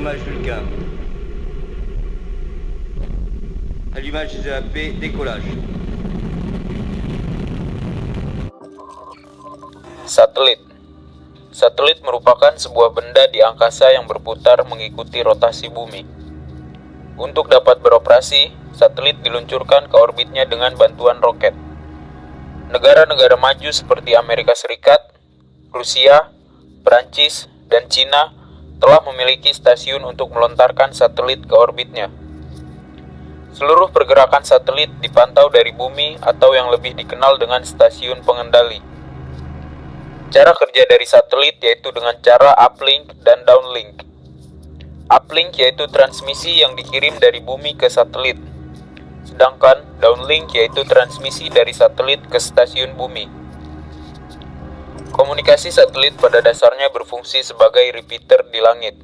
Allumage Vulcain. Allumage des EAP, décollage. Satelit. Satelit merupakan sebuah benda di angkasa yang berputar mengikuti rotasi bumi. Untuk dapat beroperasi, satelit diluncurkan ke orbitnya dengan bantuan roket. Negara-negara maju seperti Amerika Serikat, Rusia, Perancis, dan Cina telah memiliki stasiun untuk melontarkan satelit ke orbitnya. Seluruh pergerakan satelit dipantau dari bumi atau yang lebih dikenal dengan stasiun pengendali. Cara kerja dari satelit yaitu dengan cara uplink dan downlink. Uplink yaitu transmisi yang dikirim dari bumi ke satelit, sedangkan downlink yaitu transmisi dari satelit ke stasiun bumi. Komunikasi satelit pada dasarnya berfungsi sebagai repeater di langit.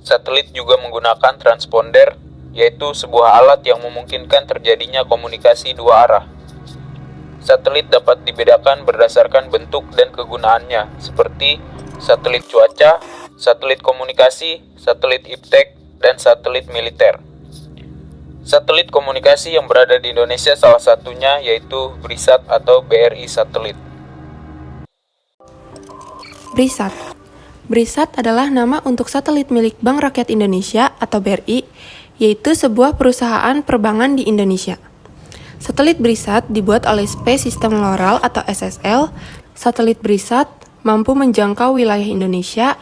Satelit juga menggunakan transponder, yaitu sebuah alat yang memungkinkan terjadinya komunikasi dua arah. Satelit dapat dibedakan berdasarkan bentuk dan kegunaannya, seperti satelit cuaca, satelit komunikasi, satelit iptek, dan satelit militer. Satelit komunikasi yang berada di Indonesia salah satunya yaitu BRISAT atau BRI Satelit. BRISAT. BRISAT adalah nama untuk satelit milik Bank Rakyat Indonesia atau BRI, yaitu sebuah perusahaan perbankan di Indonesia. Satelit BRISAT dibuat oleh Space System Loral atau SSL. Satelit BRISAT mampu menjangkau wilayah Indonesia,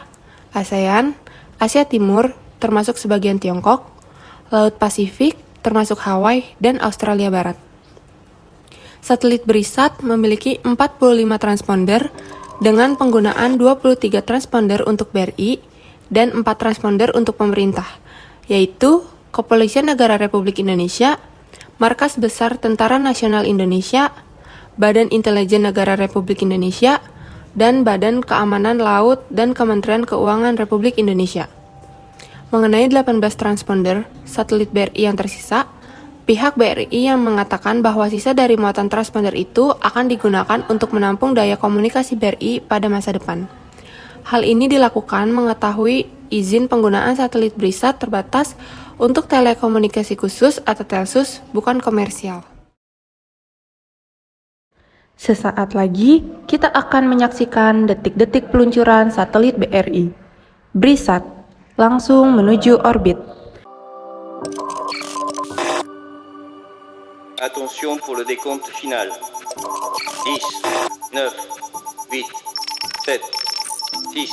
ASEAN, Asia Timur, termasuk sebagian Tiongkok, Laut Pasifik, termasuk Hawaii, dan Australia Barat. Satelit BRISAT memiliki 45 transponder dengan penggunaan 23 transponder untuk BRI dan 4 transponder untuk pemerintah, yaitu Kepolisian Negara Republik Indonesia, Markas Besar Tentara Nasional Indonesia, Badan Intelijen Negara Republik Indonesia, dan Badan Keamanan Laut dan Kementerian Keuangan Republik Indonesia. Mengenai 18 transponder satelit BRI yang tersisa, pihak BRI yang mengatakan bahwa sisa dari muatan transponder itu akan digunakan untuk menampung daya komunikasi BRI pada masa depan. Hal ini dilakukan mengetahui izin penggunaan satelit BRISAT terbatas untuk telekomunikasi khusus atau telsus, bukan komersial. Sesaat lagi, kita akan menyaksikan detik-detik peluncuran satelit BRI. BRISAT langsung menuju orbit. Attention pour le décompte final. 10, 9, 8, 7, 6,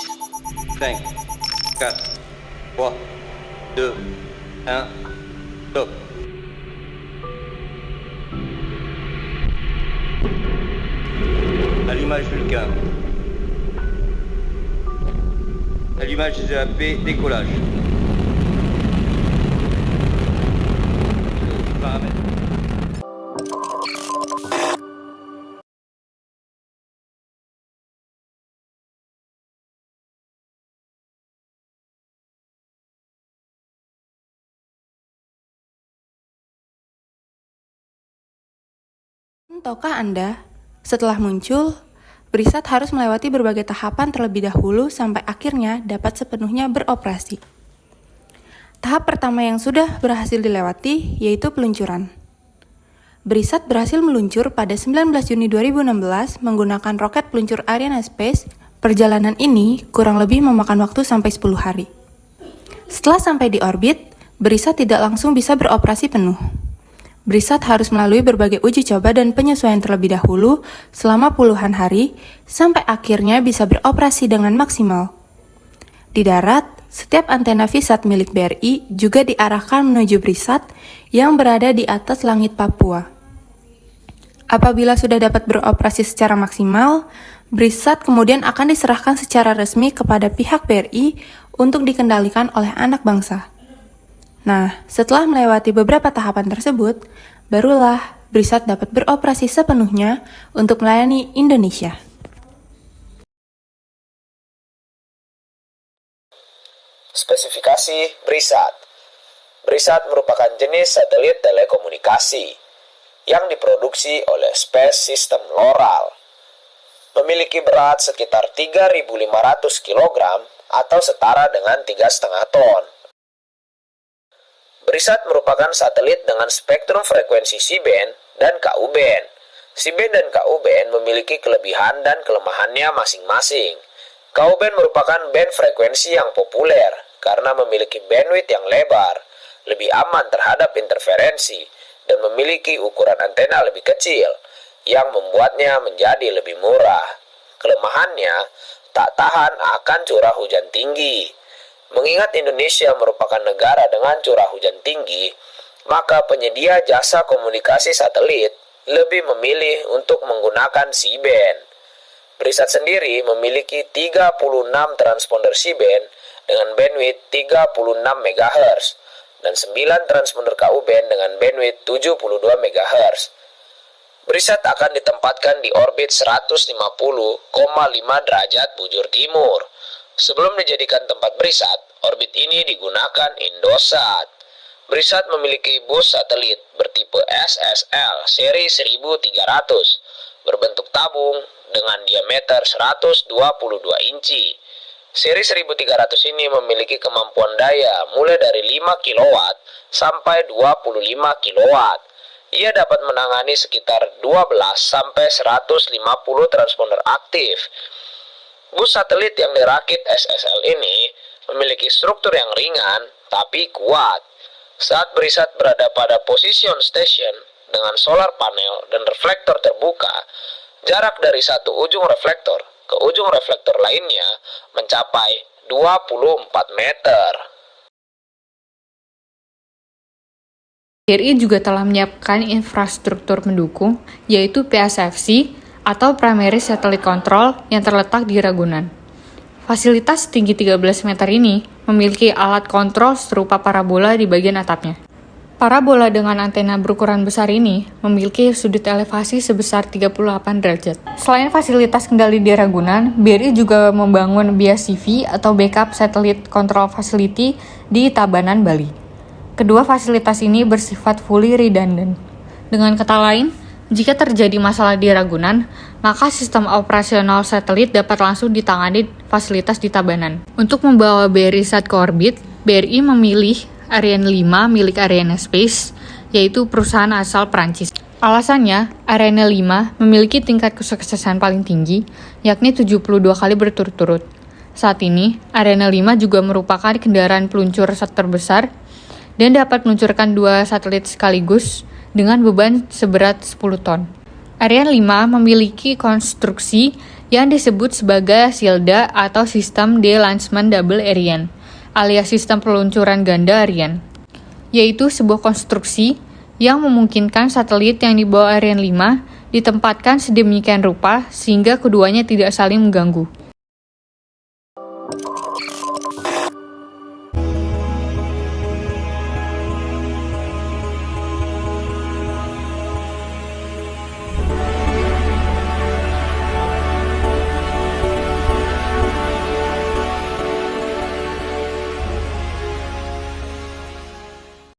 5, 4, 3, 2, 1, stop. Allumage Vulcain. Allumage des EAP, décollage. Paramètres. Tahukah Anda, setelah muncul, BRISAT harus melewati berbagai tahapan terlebih dahulu sampai akhirnya dapat sepenuhnya beroperasi. Tahap pertama yang sudah berhasil dilewati yaitu peluncuran. BRISAT berhasil meluncur pada 19 Juni 2016 menggunakan roket peluncur Arianespace. Perjalanan ini kurang lebih memakan waktu sampai 10 hari. Setelah sampai di orbit, BRISAT tidak langsung bisa beroperasi penuh. BRISAT harus melalui berbagai uji coba dan penyesuaian terlebih dahulu selama puluhan hari sampai akhirnya bisa beroperasi dengan maksimal. Di darat, setiap antena VSAT milik BRI juga diarahkan menuju BRISAT yang berada di atas langit Papua. Apabila sudah dapat beroperasi secara maksimal, BRISAT kemudian akan diserahkan secara resmi kepada pihak BRI untuk dikendalikan oleh anak bangsa. Nah, setelah melewati beberapa tahapan tersebut, barulah BRISAT dapat beroperasi sepenuhnya untuk melayani Indonesia. Spesifikasi BRISAT. BRISAT merupakan jenis satelit telekomunikasi yang diproduksi oleh Space System Loral. Memiliki berat sekitar 3.500 kg atau setara dengan 3,5 ton. BRISAT merupakan satelit dengan spektrum frekuensi C-band dan Ku-band. C-band dan Ku-band memiliki kelebihan dan kelemahannya masing-masing. Ku-band merupakan band frekuensi yang populer karena memiliki bandwidth yang lebar, lebih aman terhadap interferensi, dan memiliki ukuran antena lebih kecil, yang membuatnya menjadi lebih murah. Kelemahannya, tak tahan akan curah hujan tinggi. Mengingat Indonesia merupakan negara dengan curah hujan tinggi, maka penyedia jasa komunikasi satelit lebih memilih untuk menggunakan C-band. BRISAT sendiri memiliki 36 transponder C-band dengan bandwidth 36 MHz dan 9 transponder Ku-band dengan bandwidth 72 MHz. BRISAT akan ditempatkan di orbit 150,5 derajat bujur timur. Sebelum dijadikan tempat BRISAT, orbit ini digunakan Indosat. BRISAT memiliki bus satelit bertipe SSL seri 1300 berbentuk tabung dengan diameter 122 inci. Seri 1300 ini memiliki kemampuan daya mulai dari 5 kW sampai 25 kW. Ia dapat menangani sekitar 12 sampai 150 transponder aktif. Bus satelit yang dirakit SSL ini memiliki struktur yang ringan tapi kuat. Saat BRISAT berada pada position station dengan solar panel dan reflektor terbuka, jarak dari satu ujung reflektor ke ujung reflektor lainnya mencapai 24 meter. BRI juga telah menyiapkan infrastruktur pendukung, yaitu PSFC atau Primary Satellite Control yang terletak di Ragunan. Fasilitas setinggi 13 meter ini memiliki alat kontrol serupa parabola di bagian atapnya. Parabola dengan antena berukuran besar ini memiliki sudut elevasi sebesar 38 derajat. Selain fasilitas kendali di Ragunan, BRI juga membangun BSCV atau Backup Satellite Control Facility di Tabanan, Bali. Kedua fasilitas ini bersifat fully redundant. Dengan kata lain, jika terjadi masalah di Ragunan, maka sistem operasional satelit dapat langsung ditangani fasilitas di Tabanan. Untuk membawa BRISAT ke orbit, BRI memilih Ariane 5 milik Arianespace, yaitu perusahaan asal Prancis. Alasannya, Ariane 5 memiliki tingkat kesuksesan paling tinggi, yakni 72 kali berturut-turut. Saat ini, Ariane 5 juga merupakan kendaraan peluncur terbesar dan dapat meluncurkan 2 satelit sekaligus dengan beban seberat 10 ton. Ariane 5 memiliki konstruksi yang disebut sebagai SILDA atau System de Lancement Double Ariane, alias sistem peluncuran ganda Ariane, yaitu sebuah konstruksi yang memungkinkan satelit yang dibawa Ariane 5 ditempatkan sedemikian rupa sehingga keduanya tidak saling mengganggu.